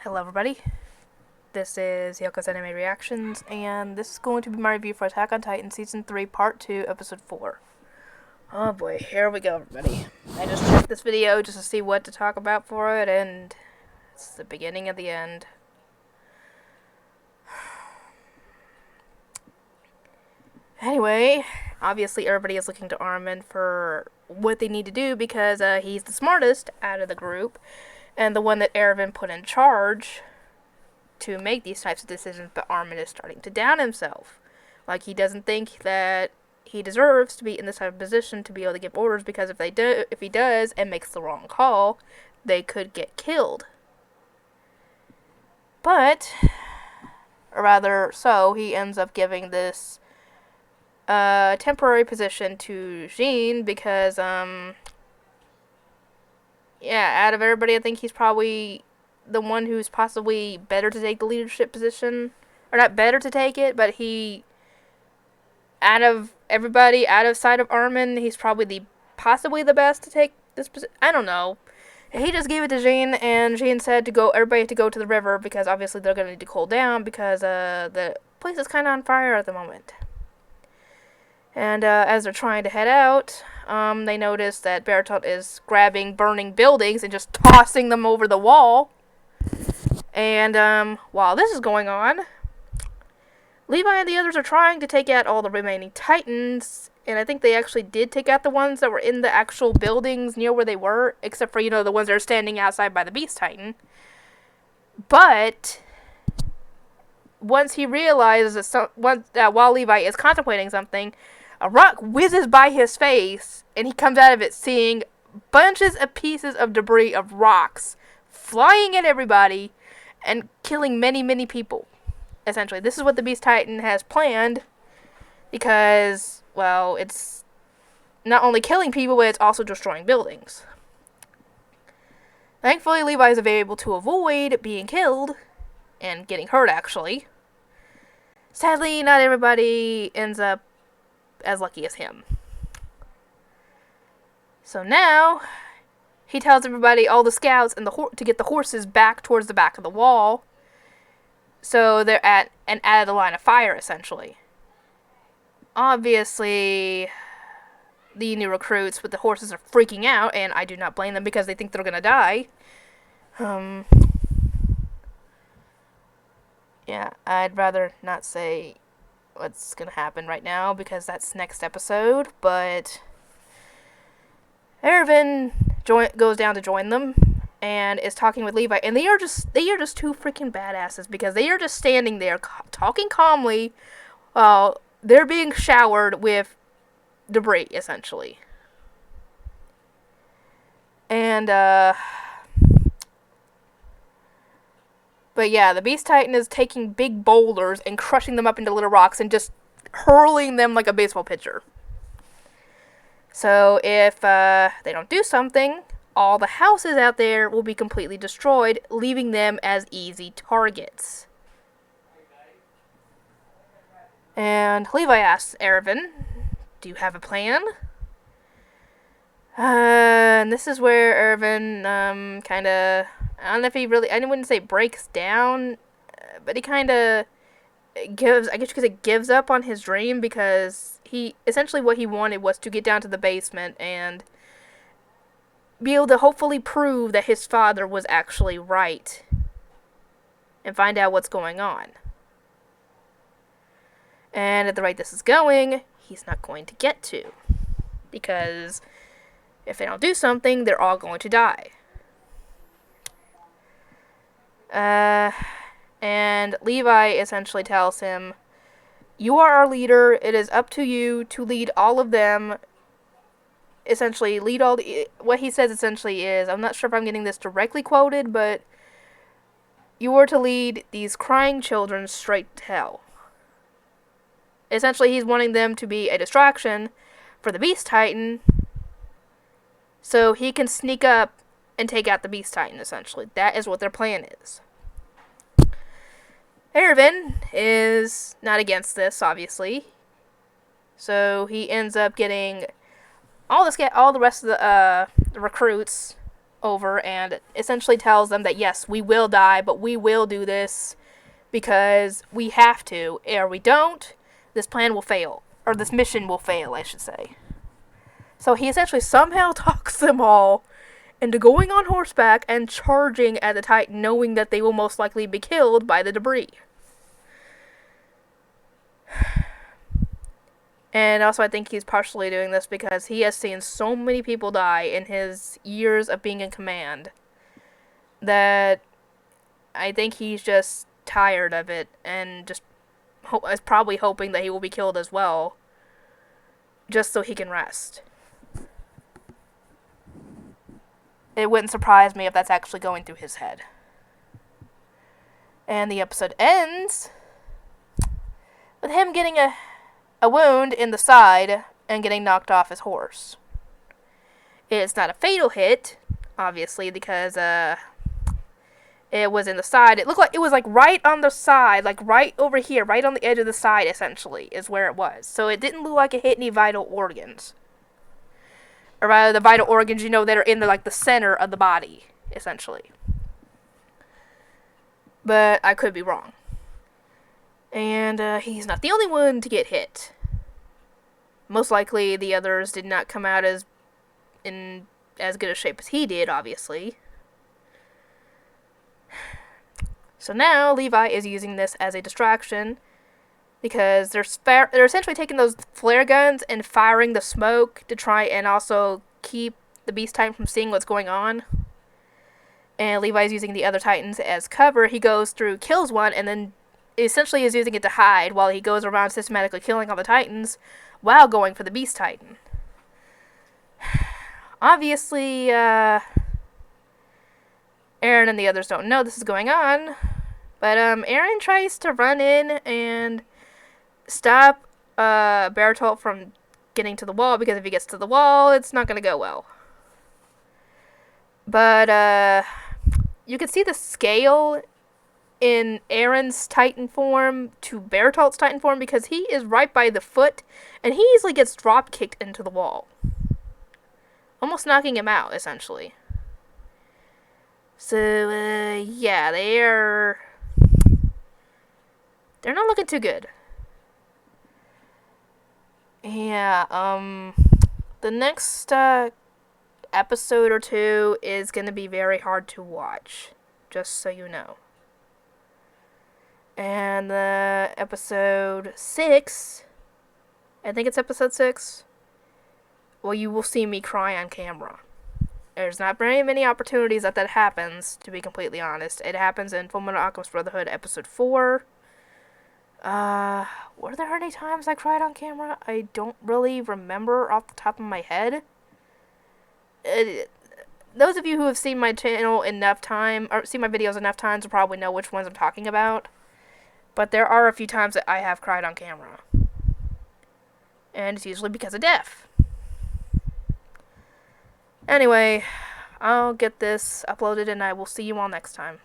Hello everybody, this is Yoko's Anime Reactions, and this is going to be my review for Attack on Titan Season 3, Part 2, Episode 4. Oh boy, here we go everybody. I just checked this video just to see what to talk about for it, and it's the beginning of the end. Anyway, obviously everybody is looking to Armin for what they need to do because he's the smartest out of the group, and the one that Erwin put in charge to make these types of decisions, but Armin is starting to down himself. Like, he doesn't think that he deserves to be in this type of position to be able to give orders, because if he does and makes the wrong call, they could get killed. But, or rather, so he ends up giving this temporary position to Jean because, yeah, out of everybody, I think he's probably the one who's possibly better to take the leadership position. Or not better to take it, but he, out of everybody, out of sight of Armin, he's probably possibly the best to take this position. I don't know. He just gave it to Jean, and Jean said everybody to go to the river, because obviously they're going to need to cool down, because the place is kind of on fire at the moment. And as they're trying to head out, they notice that Bertolt is grabbing burning buildings and just tossing them over the wall. And while this is going on, Levi and the others are trying to take out all the remaining Titans, and I think they actually did take out the ones that were in the actual buildings near where they were, except for, the ones that are standing outside by the Beast Titan. But once he realizes that while Levi is contemplating something, a rock whizzes by his face, and he comes out of it seeing bunches of pieces of debris of rocks flying at everybody and killing many, many people. Essentially, this is what the Beast Titan has planned, because, well, it's not only killing people, but it's also destroying buildings. Thankfully, Levi is able to avoid being killed and getting hurt, actually. Sadly, not everybody ends up as lucky as him. So now, he tells everybody, all the scouts, and to get the horses back towards the back of the wall, so they're out of the line of fire, essentially. Obviously, the new recruits with the horses are freaking out, and I do not blame them, because they think they're gonna die. Yeah, I'd rather not say what's gonna happen right now, because that's next episode, but Erwin goes down to join them and is talking with Levi, and they are just two freaking badasses, because they are just standing there talking calmly while they're being showered with debris, essentially. And but yeah, the Beast Titan is taking big boulders and crushing them up into little rocks and just hurling them like a baseball pitcher. So if they don't do something, all the houses out there will be completely destroyed, leaving them as easy targets. And Levi asks Erwin, do you have a plan? And this is where Erwin kind of, I don't know if he really, I wouldn't say breaks down, but he kind of gives, I guess you could say, gives up on his dream, because essentially what he wanted was to get down to the basement and be able to hopefully prove that his father was actually right and find out what's going on. And at the rate this is going, he's not going to get to, because if they don't do something, they're all going to die. And Levi essentially tells him, you are our leader, it is up to you to lead all of them. Essentially, what he says essentially is, I'm not sure if I'm getting this directly quoted, but you are to lead these crying children straight to hell. Essentially, he's wanting them to be a distraction for the Beast Titan, so he can sneak up and take out the Beast Titan, essentially. That is what their plan is. Erwin is not against this, obviously. So he ends up getting all the rest of the recruits over and essentially tells them that yes, we will die, but we will do this because we have to, or we don't, this plan will fail. Or this mission will fail, I should say. So he essentially somehow talks them all into going on horseback and charging at the Titan, knowing that they will most likely be killed by the debris. And also I think he's partially doing this because he has seen so many people die in his years of being in command that I think he's just tired of it and just is probably hoping that he will be killed as well, just so he can rest. It wouldn't surprise me if that's actually going through his head. And the episode ends with him getting a wound in the side and getting knocked off his horse. It's not a fatal hit, obviously, because it was in the side. It looked like it was like right on the side, like right over here, right on the edge of the side, essentially, is where it was. So it didn't look like it hit any vital organs. Or rather, the vital organs, you know, that are in the center of the body, essentially. But I could be wrong. And he's not the only one to get hit. Most likely, the others did not come out in as good a shape as he did, obviously. So now, Levi is using this as a distraction, because they're essentially taking those flare guns and firing the smoke to try and also keep the Beast Titan from seeing what's going on. And Levi's using the other Titans as cover. He goes through, kills one, and then essentially is using it to hide while he goes around systematically killing all the Titans while going for the Beast Titan. Obviously, Aaron and the others don't know this is going on, but Aaron tries to run in and stop Bertolt from getting to the wall, because if he gets to the wall, it's not going to go well. But you can see the scale in Aaron's Titan form to Bertolt's Titan form, because he is right by the foot, and he easily gets drop kicked into the wall, almost knocking him out, essentially. So, yeah, they're not looking too good. Yeah, the next episode or two is going to be very hard to watch, just so you know. And the episode 6, I think it's episode 6, well, you will see me cry on camera. There's not very many opportunities that happens, to be completely honest. It happens in Fullmetal Alchemist Brotherhood episode 4. Were there any times I cried on camera? I don't really remember off the top of my head. Those of you who have seen my channel enough time, or seen my videos enough times, will probably know which ones I'm talking about. But there are a few times that I have cried on camera. And it's usually because of death. Anyway, I'll get this uploaded and I will see you all next time.